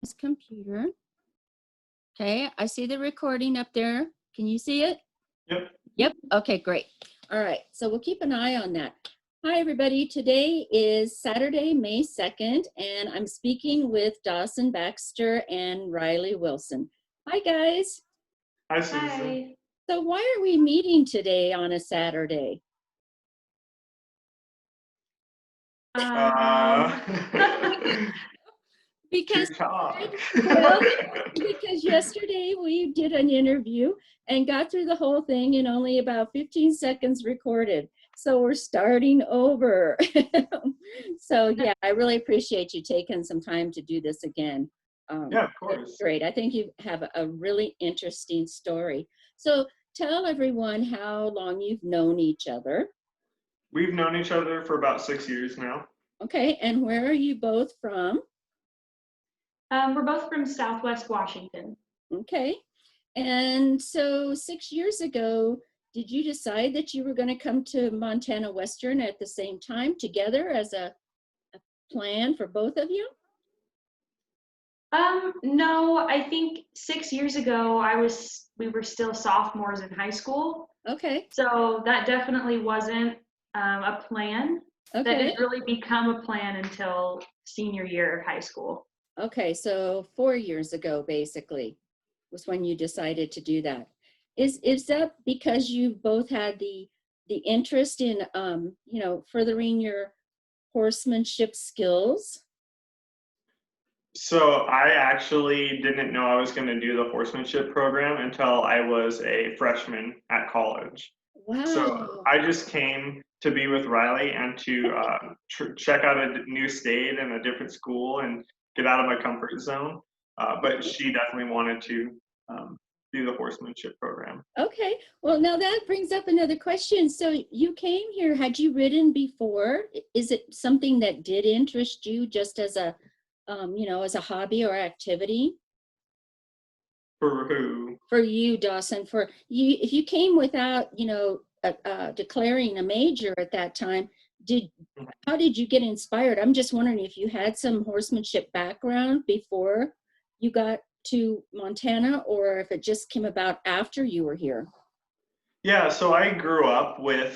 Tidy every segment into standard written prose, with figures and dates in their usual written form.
This computer. Okay, I see the recording up there. Can you see it? Yep. Yep. Okay, great. All right, so we'll keep an eye on that. Hi, everybody. Today is Saturday, May 2nd, and I'm speaking with Dawson, Baxter, and Rylee Wilson. Hi, guys. Hi, Susan. Hi. So why are we meeting today on a Saturday? Because to talk. well, because yesterday we did an interview and got through the whole thing in only about 15 seconds recorded. So we're starting over. So yeah, I really appreciate you taking some time to do this again. Yeah, of course. Great. I think you have a really interesting story. So tell everyone how long you've known each other. We've known each other for about 6 years now. Okay, and where are you both from? We're both from Southwest Washington. Okay. And so 6 years ago, did you decide that you were going to come to Montana Western at the same time together as a plan for both of you? No, I think 6 years ago we were still sophomores in high school. Okay. So that definitely wasn't a plan. That Okay. didn't really become a plan until senior year of high school. Okay, so 4 years ago, basically, was when you decided to do that. Is that because you both had the interest in furthering your horsemanship skills? So I actually didn't know I was going to do the horsemanship program until I was a freshman at college. Wow. So I just came to be with Rylee and to check out a new state and a different school and get out of my comfort zone. But she definitely wanted to do the horsemanship program. Okay, well, now that brings up another question. So you came here, had you ridden before? Is it something that did interest you just as a, as a hobby or activity? For who? For you, Dawson, for you, if you came without, declaring a major at that time, how did you get inspired? I'm just wondering if you had some horsemanship background before you got to Montana, or if it just came about after you were here. Yeah, so I grew up with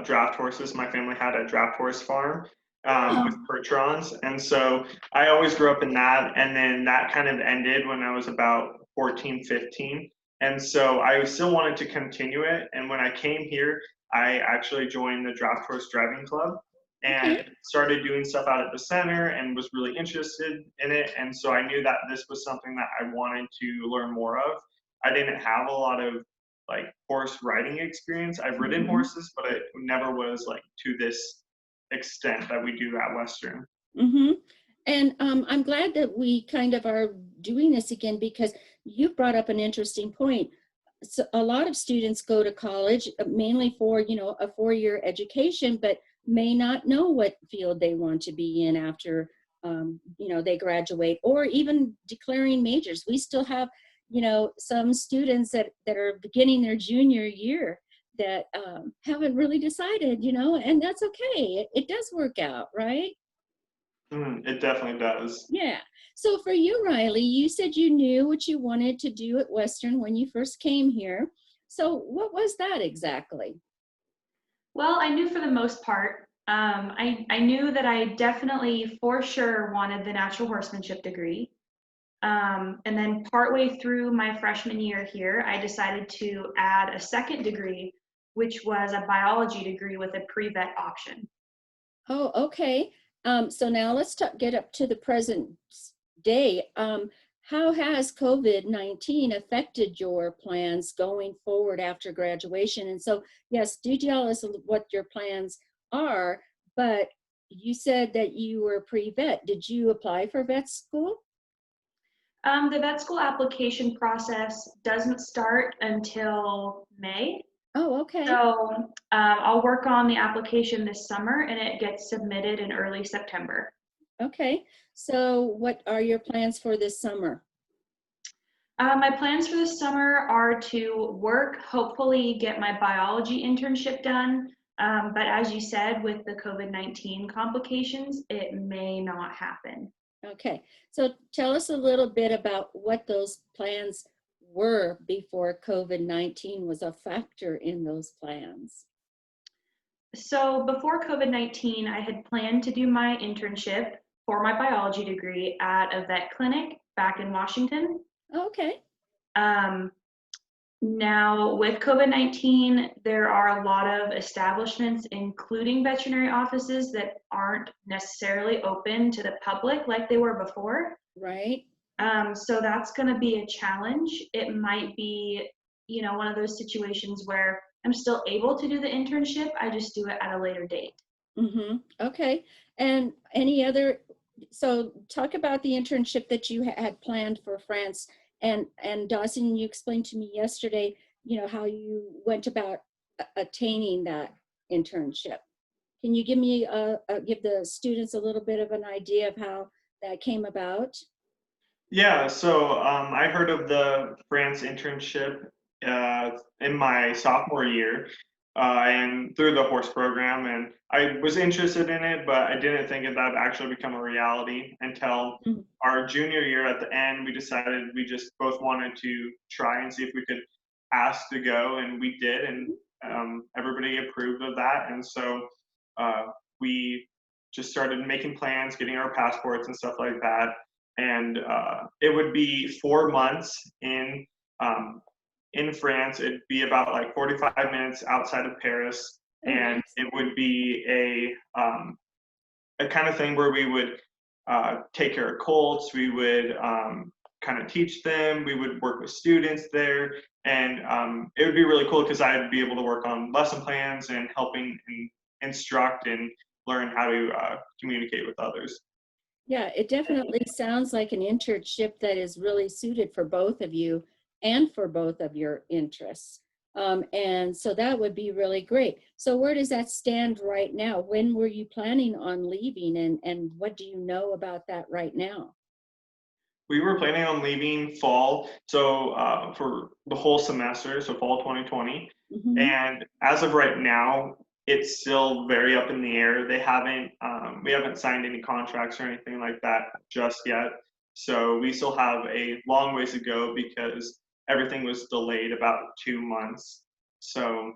draft horses. My family had a draft horse farm with Percherons, and so I always grew up in that. And then that kind of ended when I was about 14, 15. And so I still wanted to continue it. And when I came here, I actually joined the draft horse driving club and started doing stuff out at the center and was really interested in it. And so I knew that this was something that I wanted to learn more of. I didn't have a lot of like horse riding experience. I've ridden horses, but it never was like to this extent that we do at Western. And I'm glad that we kind of are doing this again, because you brought up an interesting point. So a lot of students go to college mainly for, a 4-year education, but may not know what field they want to be in after, they graduate, or even declaring majors. We still have, some students that are beginning their junior year that haven't really decided, and that's okay. It does work out, right? It definitely does. Yeah. So for you, Rylee, you said you knew what you wanted to do at Western when you first came here. So what was that exactly? Well, I knew for the most part. I knew that I definitely, for sure, wanted the natural horsemanship degree. And then partway through my freshman year here, I decided to add a second degree, which was a biology degree with a pre-vet option. Oh, okay. So now let's get up to the present day. How has COVID-19 affected your plans going forward after graduation? And so, yes, do tell us what your plans are, but you said that you were pre-vet. Did you apply for vet school? The vet school application process doesn't start until May. Oh, okay. So I'll work on the application this summer and it gets submitted in early September. Okay. So what are your plans for this summer? My plans for this summer are to work, hopefully get my biology internship done. But as you said, with the COVID-19 complications, it may not happen. Okay, so tell us a little bit about what those plans were before COVID-19 was a factor in those plans. So before COVID-19, I had planned to do my internship for my biology degree at a vet clinic back in Washington. Okay, Um, Now, with COVID-19, there are a lot of establishments, including veterinary offices, that aren't necessarily open to the public like they were before. right. So that's going to be a challenge. It might be, one of those situations where I'm still able to do the internship. I just do it at a later date. Mm-hmm. Okay. And any other, so talk about the internship that you had planned for France. And Dawson, you explained to me yesterday, how you went about attaining that internship. Can you give me give the students a little bit of an idea of how that came about? Yeah, so I heard of the France internship in my sophomore year and through the horse program, and I was interested in it, but I didn't think that would actually become a reality until Mhm. our junior year. At the end, we decided we just both wanted to try and see if we could ask to go, and we did, and everybody approved of that, and so uh, we just started making plans, getting our passports and stuff like that, and it would be 4 months um, in France. It'd be about like 45 minutes outside of Paris, Oh, and nice. it would be a kind of thing where we would take care of colts. We would kind of teach them. We would work with students there, and it would be really cool because I'd be able to work on lesson plans and helping and instruct and learn how to communicate with others. Yeah, it definitely sounds like an internship that is really suited for both of you and for both of your interests. And so that would be really great. So where does that stand right now? When were you planning on leaving and what do you know about that right now? We were planning on leaving fall, so for the whole semester, so fall 2020. Hmm. And as of right now, it's still very up in the air. We haven't signed any contracts or anything like that just yet. So we still have a long ways to go because everything was delayed about 2 months. So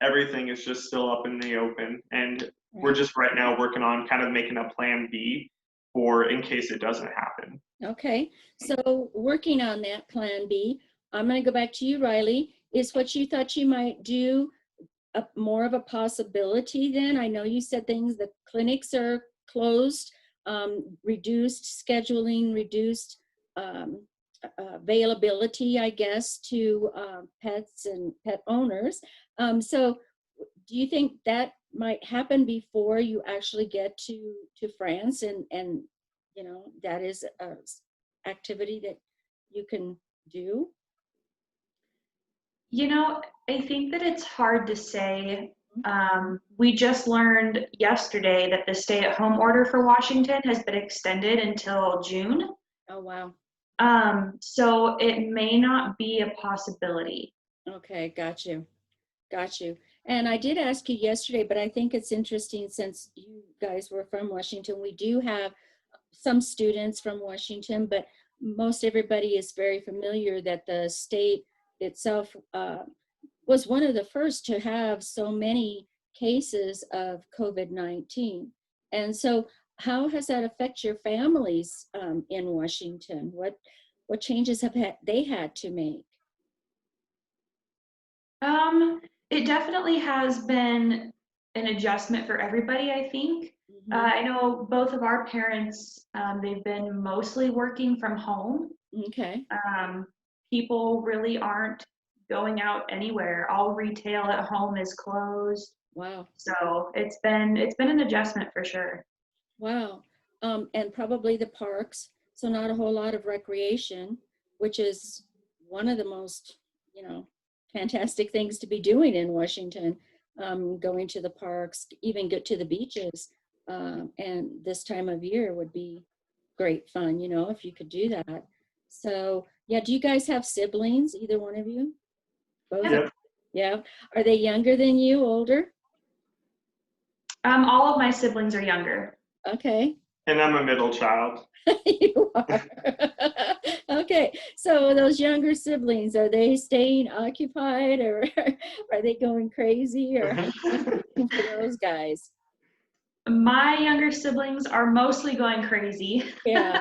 everything is just still up in the open, and we're Right. just right now working on kind of making a plan B for in case it doesn't happen. Okay. So working on that plan B, I'm going to go back to you, Rylee. Is what you thought you might do more of a possibility then? I know you said things, the clinics are closed, reduced scheduling, reduced um, availability, I guess, to pets and pet owners. So do you think that might happen before you actually get to France and that is a activity that you can do? I think that it's hard to say. We just learned yesterday that the stay-at-home order for Washington has been extended until June. Oh, wow. So it may not be a possibility. Okay, got you. Got you. And I did ask you yesterday, but I think it's interesting since you guys were from Washington. We do have some students from Washington, but most everybody is very familiar that the state itself was one of the first to have so many cases of COVID-19. And so how has that affected your families in Washington? What changes have they had to make? Um, it definitely has been an adjustment for everybody, I think. Hmm. I know both of our parents, they've been mostly working from home. Okay. Um, People really aren't going out anywhere. All retail at home is closed. Wow. So it's been an adjustment for sure. Wow. And probably the parks. So not a whole lot of recreation, which is one of the most, fantastic things to be doing in Washington. Going to the parks, even get to the beaches. And this time of year would be great fun, if you could do that. So yeah, do you guys have siblings, either one of you? Both of Yep. Yep. Yeah. Are they younger than you, older? All of my siblings are younger. Okay. And I'm a middle child. You are. Okay, so those younger siblings, are they staying occupied or are they going crazy or how for those guys? My younger siblings are mostly going crazy. Yeah,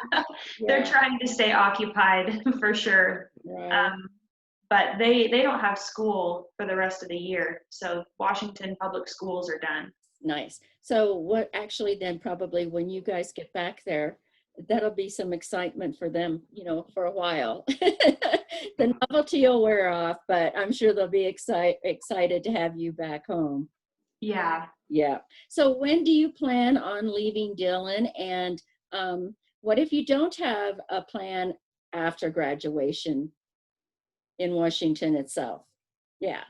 They're yeah, trying to stay occupied for sure. right. Um, but they don't have school for the rest of the year. So Washington public schools are done. Nice. So what actually then probably when you guys get back there, that'll be some excitement for them, for a while. The novelty will wear off, but I'm sure they'll be excited to have you back home. Yeah. Yeah. So when do you plan on leaving Dillon? And what if you don't have a plan after graduation in Washington itself? Yeah.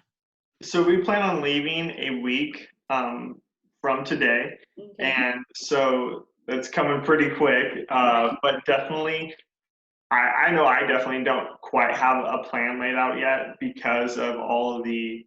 So we plan on leaving a week from today, Okay. and so that's coming pretty quick. But definitely, I know I definitely don't quite have a plan laid out yet because of all of the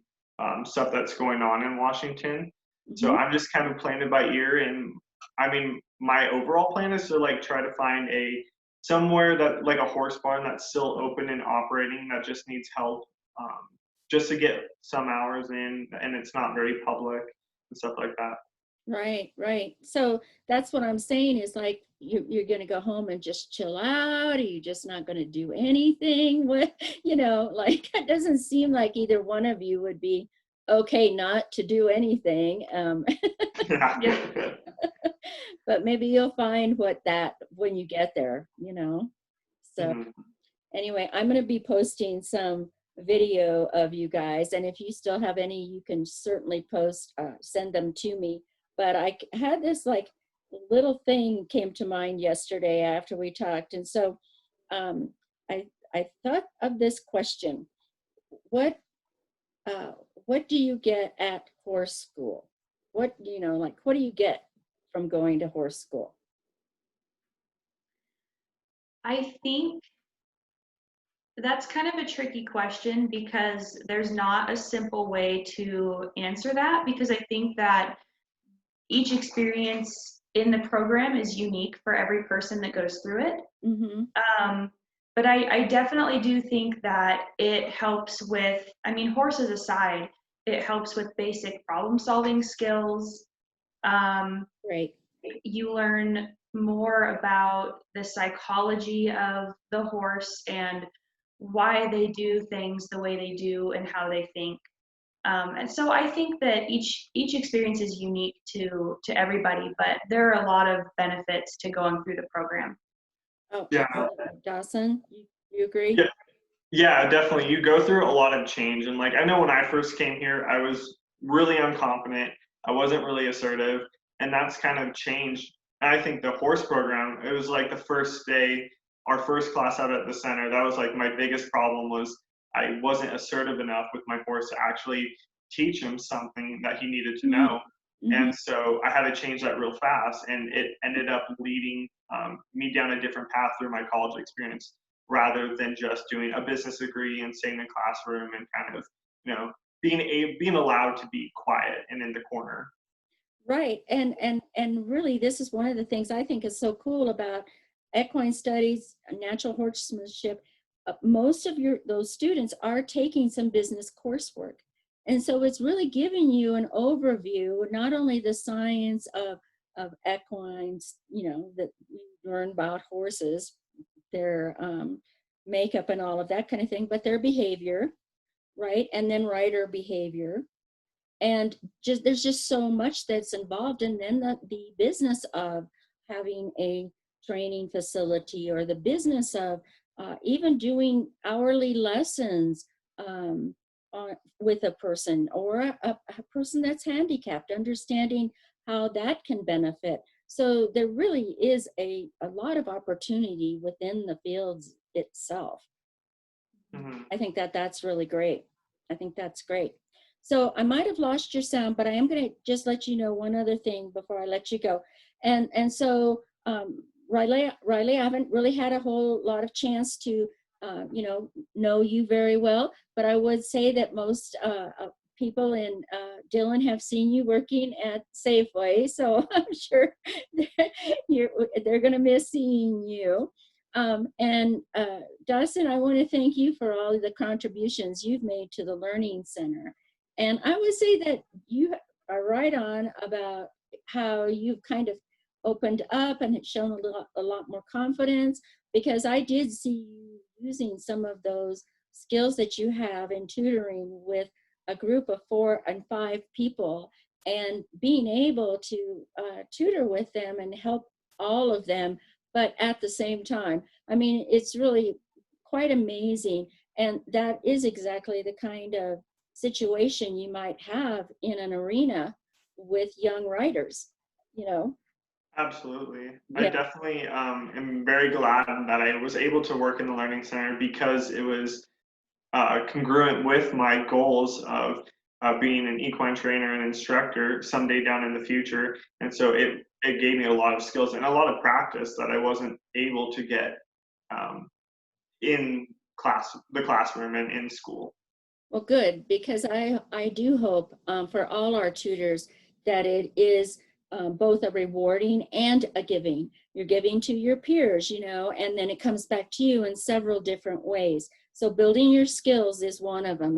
stuff that's going on in Washington. So Mhm. I'm just kind of playing it by ear, and I mean, my overall plan is to like try to find a somewhere that like a horse barn that's still open and operating that just needs help, um, just to get some hours in, and it's not very public and stuff like that. Right, right. So that's what I'm saying is like you're going to go home and just chill out. Are you just not going to do anything? What, like it doesn't seem like either one of you would be okay not to do anything. Yeah. But maybe you'll find what that when you get there. So Mhm. anyway, I'm going to be posting some video of you guys, and if you still have any, you can certainly send them to me. But had this like little thing came to mind yesterday after we talked, and so um, I thought of this question: What uh, what do you get at horse school? What do you get from going to horse school? I think that's kind of a tricky question because there's not a simple way to answer that because I think that each experience in the program is unique for every person that goes through it. Mm-hmm. Um, but I definitely do think that it helps with, I mean, horses aside, it helps with basic problem solving skills. Um, Great. you learn more about the psychology of the horse and why they do things the way they do and how they think. And so I think that each experience is unique to everybody, but there are a lot of benefits to going through the program. Oh, Yeah. Dawson, you agree? Yeah. Yeah, definitely. You go through a lot of change. And like, I know when I first came here, I was really unconfident. I wasn't really assertive. And that's kind of changed. And I think the horse program, it was like the first day, our first class out at the center, that was like my biggest problem was I wasn't assertive enough with my horse to actually teach him something that he needed to Mm-hmm. know. Mm-hmm. And so I had to change that real fast. And it ended up leading me down a different path through my college experience rather than just doing a business degree and staying in the classroom and kind of, being allowed to be quiet and in the corner. Right. And really this is one of the things I think is so cool about equine studies, natural horsemanship. Most of those students are taking some business coursework. And so it's really giving you an overview, not only the science of equines, that you learn about horses, their makeup and all of that kind of thing, but their behavior, right? And then rider behavior, and there's just so much that's involved, and then the business of having a training facility, or the business of even doing hourly lessons with a person, or a person that's handicapped, understanding how that can benefit. So there really is a lot of opportunity within the fields itself. Mhm. I think that's really great. I think that's great. So I might have lost your sound, but I am going to just let you know one other thing before I let you go. And so Rylee, I haven't really had a whole lot of chance to know you very well, but I would say that most people in Dillon have seen you working at Safeway, so I'm sure they're going to miss seeing you. And Dawson, I want to thank you for all of the contributions you've made to the Learning Center. And I would say that you are right on about how you've kind of opened up and had shown a lot more confidence, because I did see you using some of those skills that you have in tutoring with a group of 4 and 5 people, and being able to tutor with them and help all of them, but at the same time. I mean, it's really quite amazing. And that is exactly the kind of situation you might have in an arena with young writers, you know? Absolutely. I Yeah. definitely am very glad that I was able to work in the Learning Center, because it was congruent with my goals of being an equine trainer and instructor someday down in the future. And so it gave me a lot of skills and a lot of practice that I wasn't able to get in the classroom and in school. Well, good, because I do hope for all our tutors that it is both a rewarding and a giving. You're giving to your peers, you know, and then it comes back to you in several different ways. So building your skills is one of them.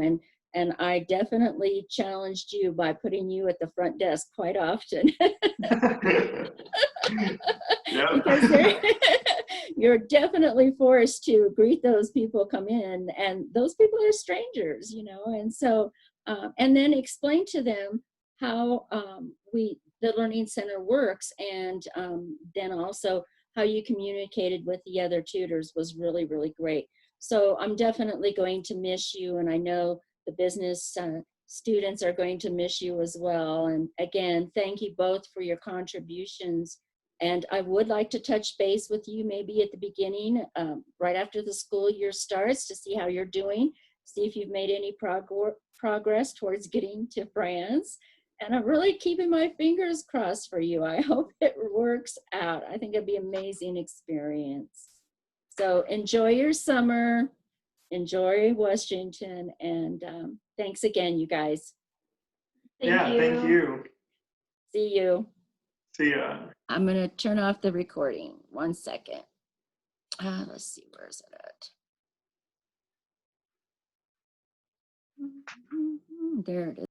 And I definitely challenged you by putting you at the front desk quite often. Because you're definitely forced to greet those people come in, and those people are strangers, you know, and so and then explain to them how the Learning Center works, and then also how you communicated with the other tutors was really, really great. So I'm definitely going to miss you, and I know the business students are going to miss you as well. And again, thank you both for your contributions. And I would like to touch base with you maybe at the beginning, right after the school year starts, to see how you're doing, see if you've made any progress towards getting to France. And I'm really keeping my fingers crossed for you. I hope it works out. I think it'd be an amazing experience. So enjoy your summer, enjoy Washington, and thanks again, you guys. Thank you. See you. See ya. I'm going to turn off the recording. 1 second. Let's see, where is it at? There it is.